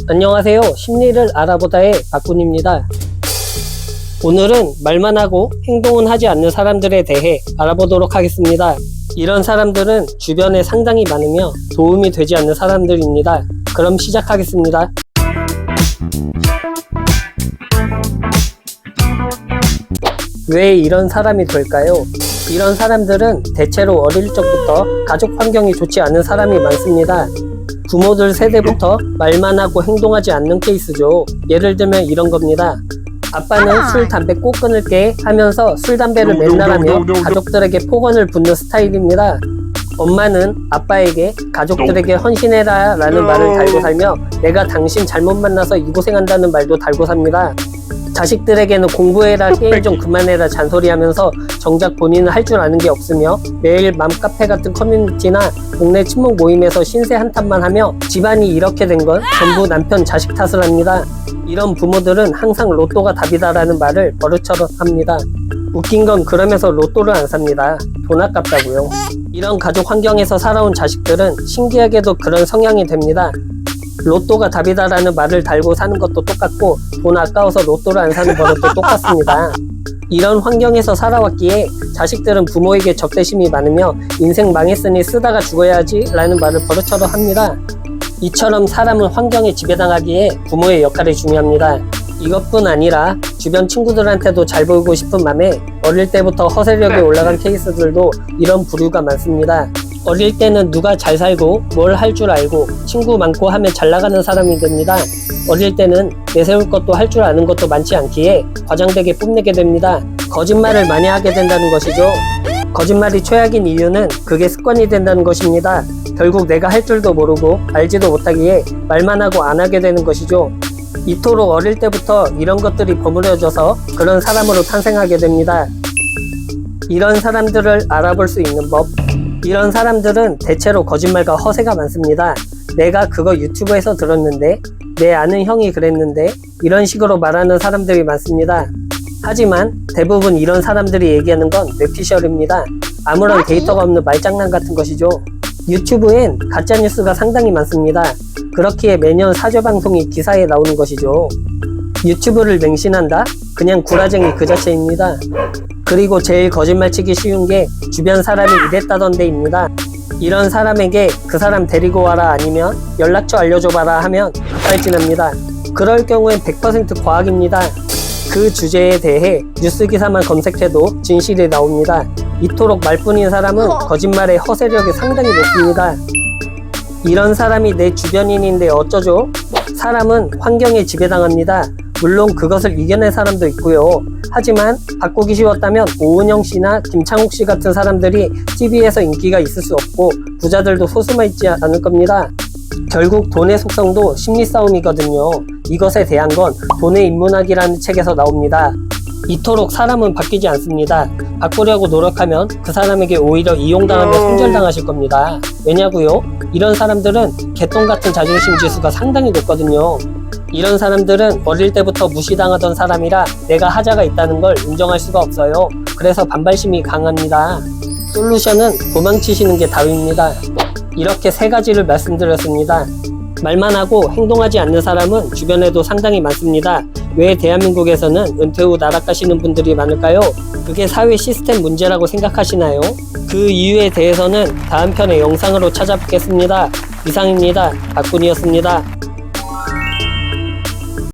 안녕하세요. 심리를 알아보다의 박군입니다. 오늘은 말만 하고 행동은 하지 않는 사람들에 대해 알아보도록 하겠습니다. 이런 사람들은 주변에 상당히 많으며 도움이 되지 않는 사람들입니다. 그럼 시작하겠습니다. 왜 이런 사람이 될까요? 이런 사람들은 대체로 어릴 적부터 가족 환경이 좋지 않은 사람이 많습니다. 부모들 세대부터 말만 하고 행동하지 않는 케이스죠. 예를 들면 이런 겁니다. 아빠는 술, 담배 꼭 끊을게 하면서 술, 담배를 맨날 하며 가족들에게 폭언을 붙는 스타일입니다. 엄마는 아빠에게 가족들에게 헌신해라 라는 말을 달고 살며 내가 당신 잘못 만나서 이 고생한다는 말도 달고 삽니다. 자식들에게는 공부해라, 게임 좀 그만해라 잔소리하면서 정작 본인은 할 줄 아는 게 없으며 매일 맘카페 같은 커뮤니티나 동네 친목 모임에서 신세 한탄만 하며 집안이 이렇게 된 건 전부 남편 자식 탓을 합니다. 이런 부모들은 항상 로또가 답이다라는 말을 버릇처럼 합니다. 웃긴 건 그러면서 로또를 안 삽니다. 돈 아깝다고요. 이런 가족 환경에서 살아온 자식들은 신기하게도 그런 성향이 됩니다. 로또가 답이다라는 말을 달고 사는 것도 똑같고 돈 아까워서 로또를 안 사는 버릇도 똑같습니다. 이런 환경에서 살아왔기에 자식들은 부모에게 적대심이 많으며 인생 망했으니 쓰다가 죽어야지 라는 말을 버릇처럼 합니다. 이처럼 사람은 환경에 지배당하기에 부모의 역할이 중요합니다. 이것뿐 아니라 주변 친구들한테도 잘 보이고 싶은 맘에 어릴 때부터 허세력에 올라간 케이스들도 이런 부류가 많습니다. 어릴 때는 누가 잘 살고 뭘 할 줄 알고 친구 많고 하면 잘 나가는 사람이 됩니다. 어릴 때는 내세울 것도 할 줄 아는 것도 많지 않기에 과장되게 뽐내게 됩니다. 거짓말을 많이 하게 된다는 것이죠. 거짓말이 최악인 이유는 그게 습관이 된다는 것입니다. 결국 내가 할 줄도 모르고 알지도 못하기에 말만 하고 안 하게 되는 것이죠. 이토록 어릴 때부터 이런 것들이 버무려져서 그런 사람으로 탄생하게 됩니다. 이런 사람들을 알아볼 수 있는 법. 이런 사람들은 대체로 거짓말과 허세가 많습니다. 내가 그거 유튜브에서 들었는데, 내 아는 형이 그랬는데, 이런 식으로 말하는 사람들이 많습니다. 하지만 대부분 이런 사람들이 얘기하는 건 뇌피셜입니다. 아무런 데이터가 없는 말장난 같은 것이죠. 유튜브엔 가짜뉴스가 상당히 많습니다. 그렇기에 매년 사죄방송이 기사에 나오는 것이죠. 유튜브를 맹신한다? 그냥 구라쟁이 그 자체입니다. 그리고 제일 거짓말치기 쉬운 게 주변 사람이 이랬다던데입니다. 이런 사람에게 그 사람 데리고 와라 아니면 연락처 알려줘봐라 하면 발진합니다. 그럴 경우엔 100% 과학입니다. 그 주제에 대해 뉴스 기사만 검색해도 진실이 나옵니다. 이토록 말뿐인 사람은 거짓말의 허세력이 상당히 높습니다. 이런 사람이 내 주변인인데 어쩌죠? 사람은 환경에 지배당합니다. 물론 그것을 이겨낸 사람도 있고요. 하지만 바꾸기 쉬웠다면 오은영 씨나 김창욱 씨 같은 사람들이 TV에서 인기가 있을 수 없고 부자들도 소수만 있지 않을 겁니다. 결국 돈의 속성도 심리 싸움이거든요. 이것에 대한 건 돈의 인문학이라는 책에서 나옵니다. 이토록 사람은 바뀌지 않습니다. 바꾸려고 노력하면 그 사람에게 오히려 이용당하며 손절당하실 겁니다. 왜냐고요? 이런 사람들은 개똥 같은 자존심 지수가 상당히 높거든요. 이런 사람들은 어릴 때부터 무시당하던 사람이라 내가 하자가 있다는 걸 인정할 수가 없어요. 그래서 반발심이 강합니다. 솔루션은 도망치시는 게 답입니다. 이렇게 세 가지를 말씀드렸습니다. 말만 하고 행동하지 않는 사람은 주변에도 상당히 많습니다. 왜 대한민국에서는 은퇴 후 나락가시는 분들이 많을까요? 그게 사회 시스템 문제라고 생각하시나요? 그 이유에 대해서는 다음 편의 영상으로 찾아뵙겠습니다. 이상입니다. 박군이었습니다.